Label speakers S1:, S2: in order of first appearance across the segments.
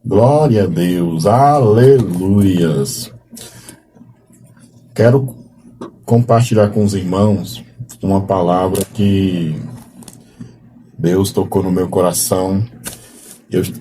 S1: Glória a Deus, aleluias. Quero compartilhar com os irmãos uma palavra que Deus tocou no meu coração.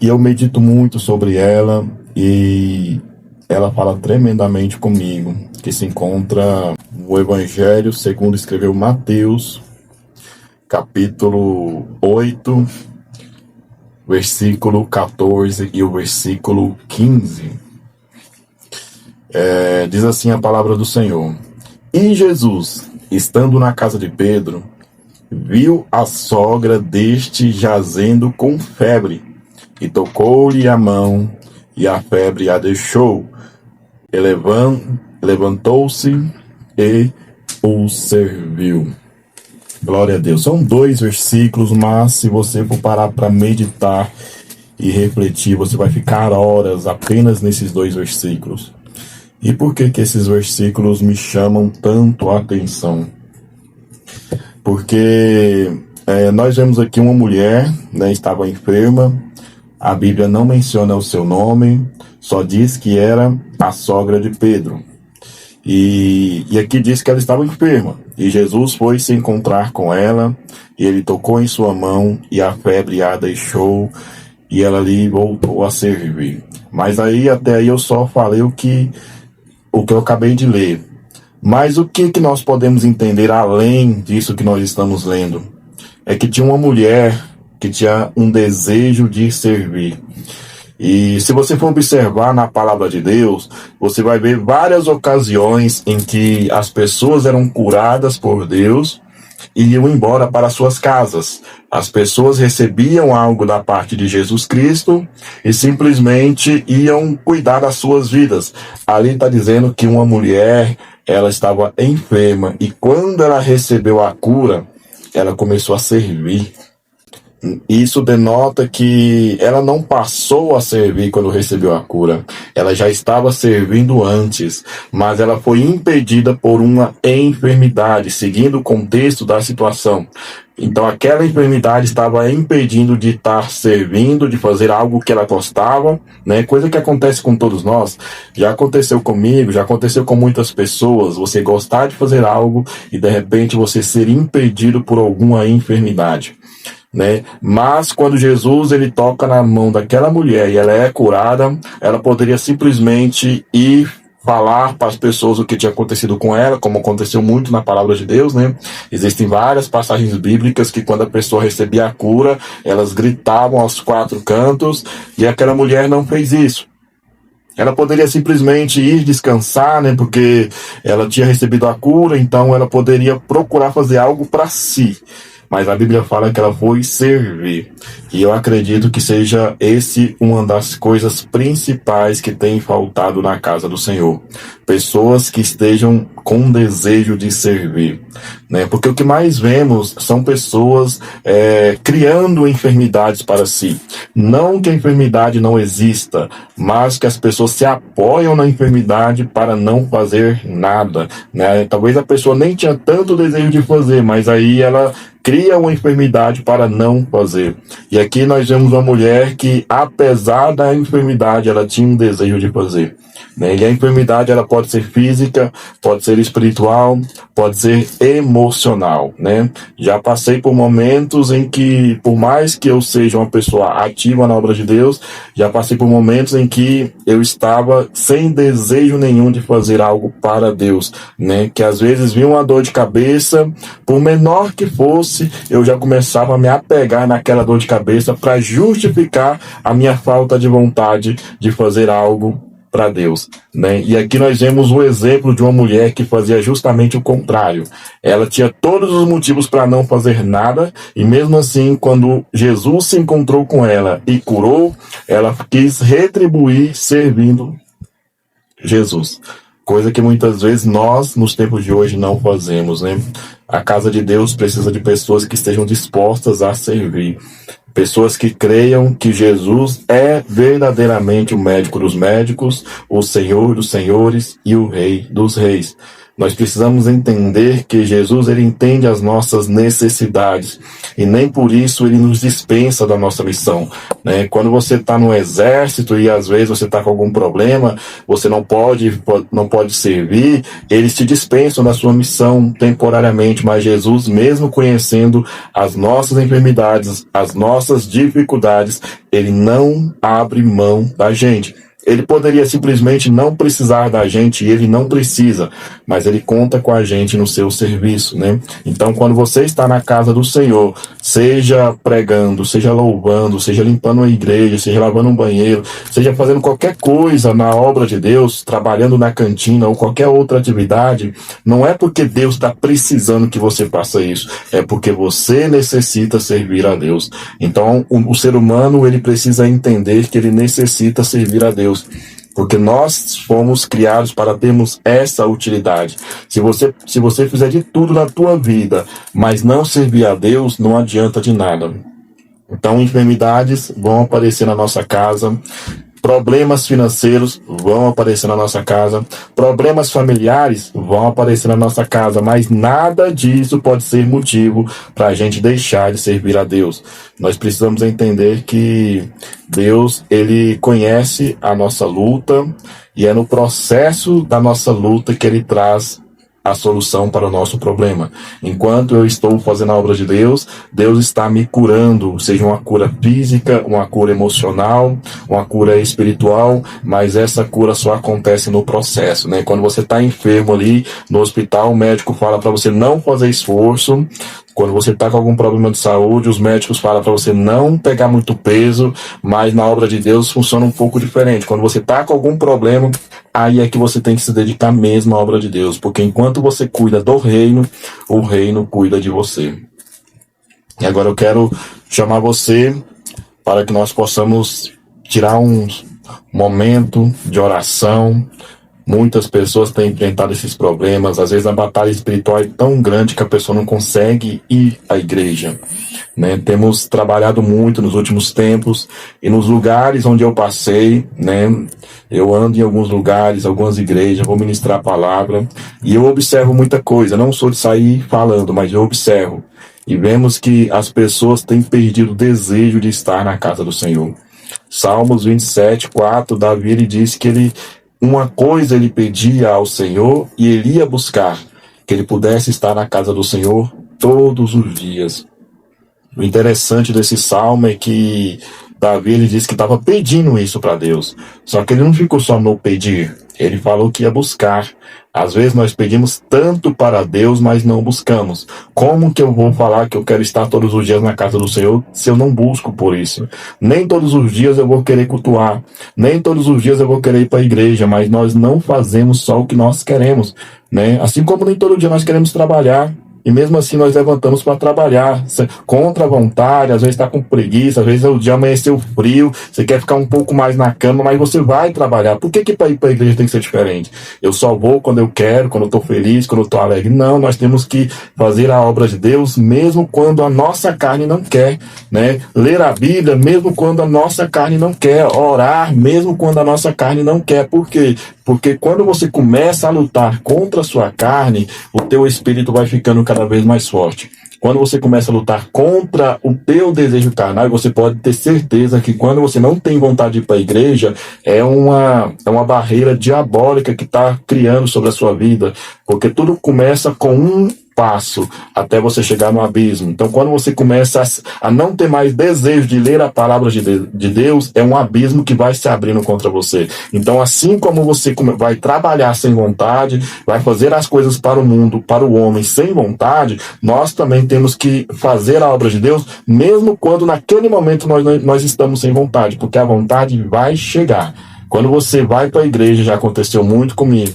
S1: Eu medito muito sobre ela e ela fala tremendamente comigo, que se encontra no Evangelho segundo escreveu Mateus, capítulo 8, versículo 14 e o versículo 15. Diz assim a palavra do Senhor: E Jesus, estando na casa de Pedro, viu a sogra deste jazendo com febre, e tocou-lhe a mão, e a febre a deixou. Levantou-se e o serviu. Glória a Deus. São 2 versículos, mas se você for parar para meditar e refletir, você vai ficar horas apenas nesses 2 versículos. E por que esses versículos me chamam tanto a atenção? Porque nós vemos aqui uma mulher, estava enferma. A Bíblia não menciona o seu nome, só diz que era a sogra de Pedro. E aqui diz que ela estava enferma. E Jesus foi se encontrar com ela, e ele tocou em sua mão, e a febre a deixou, e ela ali voltou a servir. Mas até aí eu só falei o que eu acabei de ler. Mas o que nós podemos entender além disso que nós estamos lendo? É que tinha uma mulher que tinha um desejo de servir. E se você for observar na palavra de Deus, você vai ver várias ocasiões em que as pessoas eram curadas por Deus e iam embora para suas casas. As pessoas recebiam algo da parte de Jesus Cristo e simplesmente iam cuidar das suas vidas. Ali está dizendo que uma mulher, ela estava enferma, e quando ela recebeu a cura, ela começou a servir. Isso denota que ela não passou a servir quando recebeu a cura. Ela já estava servindo antes, mas ela foi impedida por uma enfermidade, seguindo o contexto da situação. Então aquela enfermidade estava impedindo de estar servindo, de fazer algo que ela gostava, Coisa que acontece com todos nós. Já aconteceu comigo, já aconteceu com muitas pessoas. Você gostar de fazer algo e de repente você ser impedido por alguma enfermidade. Mas quando Jesus ele toca na mão daquela mulher e ela é curada, ela poderia simplesmente ir falar para as pessoas o que tinha acontecido com ela, como aconteceu muito na palavra de Deus, Existem várias passagens bíblicas que quando a pessoa recebia a cura, elas gritavam aos 4 cantos, e aquela mulher não fez isso. Ela poderia simplesmente ir descansar, porque ela tinha recebido a cura, então ela poderia procurar fazer algo para si. Mas a Bíblia fala que ela foi servir. E eu acredito que seja esse uma das coisas principais que tem faltado na casa do Senhor. Pessoas que estejam com desejo de servir. Porque o que mais vemos são pessoas criando enfermidades para si. Não que a enfermidade não exista, mas que as pessoas se apoiam na enfermidade para não fazer nada. Talvez a pessoa nem tinha tanto desejo de fazer, mas aí ela cria uma enfermidade para não fazer. E aqui nós vemos uma mulher que, apesar da enfermidade, ela tinha um desejo de fazer. E a enfermidade ela pode ser física, pode ser espiritual, pode ser emocional. Já passei por momentos em que, por mais que eu seja uma pessoa ativa na obra de Deus, já passei por momentos em que eu estava sem desejo nenhum de fazer algo para Deus. Que às vezes vinha uma dor de cabeça, por menor que fosse, eu já começava a me apegar naquela dor de cabeça para justificar a minha falta de vontade de fazer algo para Deus, E aqui nós vemos o exemplo de uma mulher que fazia justamente o contrário. Ela tinha todos os motivos para não fazer nada, e mesmo assim, quando Jesus se encontrou com ela e curou, ela quis retribuir servindo Jesus. Coisa que muitas vezes nós, nos tempos de hoje, não fazemos, A casa de Deus precisa de pessoas que estejam dispostas a servir. Pessoas que creiam que Jesus é verdadeiramente o médico dos médicos, o Senhor dos senhores e o Rei dos reis. Nós precisamos entender que Jesus, ele entende as nossas necessidades e nem por isso ele nos dispensa da nossa missão, né? Quando você está no exército e às vezes você está com algum problema, você não pode servir, eles te dispensam da sua missão temporariamente, mas Jesus, mesmo conhecendo as nossas enfermidades, as nossas dificuldades, ele não abre mão da gente. Ele poderia simplesmente não precisar da gente, e ele não precisa, mas ele conta com a gente no seu serviço, né? Então, quando você está na casa do Senhor, seja pregando, seja louvando, seja limpando a igreja, seja lavando um banheiro, seja fazendo qualquer coisa na obra de Deus, trabalhando na cantina ou qualquer outra atividade, não é porque Deus está precisando que você faça isso, é porque você necessita servir a Deus. Então, o ser humano, ele precisa entender que ele necessita servir a Deus, porque nós fomos criados para termos essa utilidade. Se você fizer de tudo na tua vida, mas não servir a Deus, não adianta de nada. Então, enfermidades vão aparecer na nossa casa, problemas financeiros vão aparecer na nossa casa, problemas familiares vão aparecer na nossa casa, mas nada disso pode ser motivo para a gente deixar de servir a Deus. Nós precisamos entender que Deus, ele conhece a nossa luta e é no processo da nossa luta que ele traz a solução para o nosso problema. Enquanto eu estou fazendo a obra de Deus, Deus está me curando, seja uma cura física, uma cura emocional, uma cura espiritual, mas essa cura só acontece no processo, né? Quando você está enfermo ali no hospital, o médico fala para você não fazer esforço. Quando você está com algum problema de saúde, os médicos falam para você não pegar muito peso, mas na obra de Deus funciona um pouco diferente. Quando você está com algum problema, aí é que você tem que se dedicar mesmo à obra de Deus, porque enquanto você cuida do reino, o reino cuida de você. E agora eu quero chamar você para que nós possamos tirar um momento de oração. Muitas pessoas têm enfrentado esses problemas, às vezes a batalha espiritual é tão grande que a pessoa não consegue ir à igreja, né? Temos trabalhado muito nos últimos tempos e nos lugares onde eu passei, né? Eu ando em alguns lugares, algumas igrejas, vou ministrar a palavra e eu observo muita coisa, não sou de sair falando, mas eu observo e vemos que as pessoas têm perdido o desejo de estar na casa do Senhor. Salmos 27:4, Davi ele diz que uma coisa ele pedia ao Senhor e ele ia buscar, que ele pudesse estar na casa do Senhor todos os dias. O interessante desse salmo é que Davi ele disse que estava pedindo isso para Deus. Só que ele não ficou só no pedir, ele falou que ia buscar. Às vezes nós pedimos tanto para Deus, mas não buscamos. Como que eu vou falar que eu quero estar todos os dias na casa do Senhor se eu não busco por isso? Nem todos os dias eu vou querer cultuar, nem todos os dias eu vou querer ir para a igreja, mas nós não fazemos só o que nós queremos, né? Assim como nem todo dia nós queremos trabalhar. E mesmo assim nós levantamos para trabalhar, contra a vontade, às vezes está com preguiça, às vezes o dia amanheceu frio, você quer ficar um pouco mais na cama, mas você vai trabalhar. Por que para ir para a igreja tem que ser diferente? Eu só vou quando eu quero, quando eu estou feliz, quando eu estou alegre. Não, nós temos que fazer a obra de Deus mesmo quando a nossa carne não quer, né? Ler a Bíblia mesmo quando a nossa carne não quer, orar mesmo quando a nossa carne não quer. Por quê? Porque quando você começa a lutar contra a sua carne, o teu espírito vai ficando cada vez mais forte. Quando você começa a lutar contra o teu desejo carnal, você pode ter certeza que quando você não tem vontade de ir para a igreja, é uma barreira diabólica que está criando sobre a sua vida. Porque tudo começa com um passo até você chegar no abismo. Então, quando você começa a não ter mais desejo de ler a palavra de Deus, é um abismo que vai se abrindo contra você. Então, assim como você vai trabalhar sem vontade, vai fazer as coisas para o mundo, para o homem sem vontade, nós também temos que fazer a obra de Deus, mesmo quando naquele momento nós estamos sem vontade, porque a vontade vai chegar. Quando você vai para a igreja, já aconteceu muito comigo,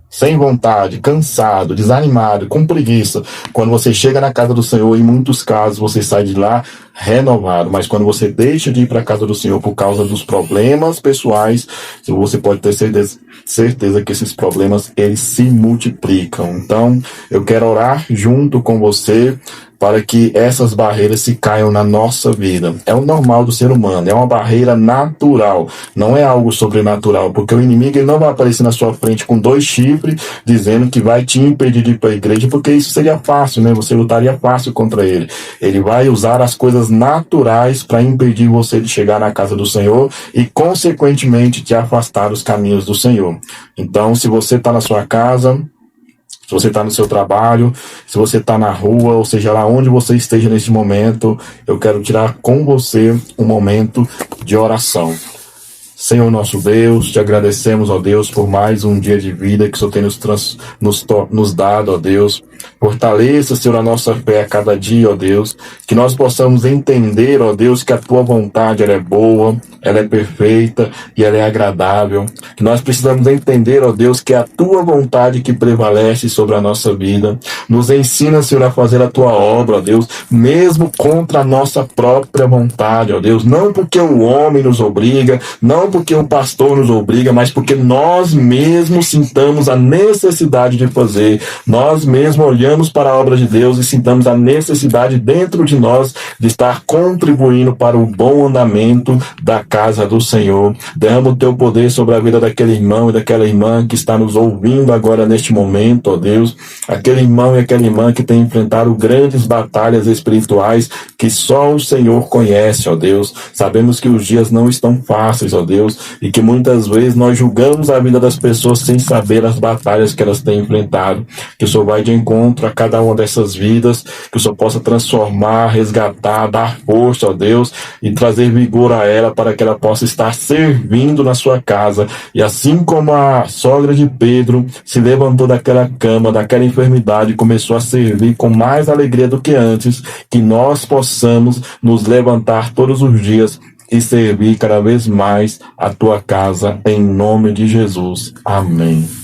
S1: sem vontade, cansado, desanimado, com preguiça. Quando você chega na casa do Senhor, em muitos casos você sai de lá renovado. Mas quando você deixa de ir para a casa do Senhor por causa dos problemas pessoais, você pode ter certeza que esses problemas eles se multiplicam. Então, eu quero orar junto com você. para que essas barreiras se caiam na nossa vida. É o normal do ser humano, é uma barreira natural, não é algo sobrenatural, porque o inimigo ele não vai aparecer na sua frente com 2 chifres, dizendo que vai te impedir de ir para a igreja, porque isso seria fácil, né? Você lutaria fácil contra ele. Ele vai usar as coisas naturais para impedir você de chegar na casa do Senhor e, consequentemente, te afastar dos caminhos do Senhor. Então, se você está na sua casa, se você está no seu trabalho, se você está na rua, ou seja, lá onde você esteja neste momento, eu quero tirar com você um momento de oração. Senhor nosso Deus, te agradecemos, ó Deus, por mais um dia de vida que o Senhor tem nos dado, ó Deus. Fortaleça, Senhor, a nossa fé a cada dia, ó Deus. Que nós possamos entender, ó Deus, que a Tua vontade ela é boa, ela é perfeita e ela é agradável. Que nós precisamos entender, ó Deus, que é a Tua vontade que prevalece sobre a nossa vida. Nos ensina, Senhor, a fazer a Tua obra, ó Deus, mesmo contra a nossa própria vontade, ó Deus. Não porque o homem nos obriga, não porque o pastor nos obriga, mas porque nós mesmos sintamos a necessidade de fazer. Nós mesmos olhamos para a obra de Deus e sintamos a necessidade dentro de nós de estar contribuindo para o bom andamento da casa do Senhor. Derrama o Teu poder sobre a vida daquele irmão e daquela irmã que está nos ouvindo agora neste momento, ó Deus. Aquele irmão e aquela irmã que tem enfrentado grandes batalhas espirituais que só o Senhor conhece, ó Deus. Sabemos que os dias não estão fáceis, ó Deus, e que muitas vezes nós julgamos a vida das pessoas sem saber as batalhas que elas têm enfrentado. Que o Senhor vai de encontro a cada uma dessas vidas, que o Senhor possa transformar, resgatar, dar força, ó Deus, e trazer vigor a ela para que ela possa estar servindo na sua casa. E assim como a sogra de Pedro se levantou daquela cama, daquela enfermidade, e começou a servir com mais alegria do que antes, que nós possamos nos levantar todos os dias e servir cada vez mais a Tua casa, em nome de Jesus. Amém.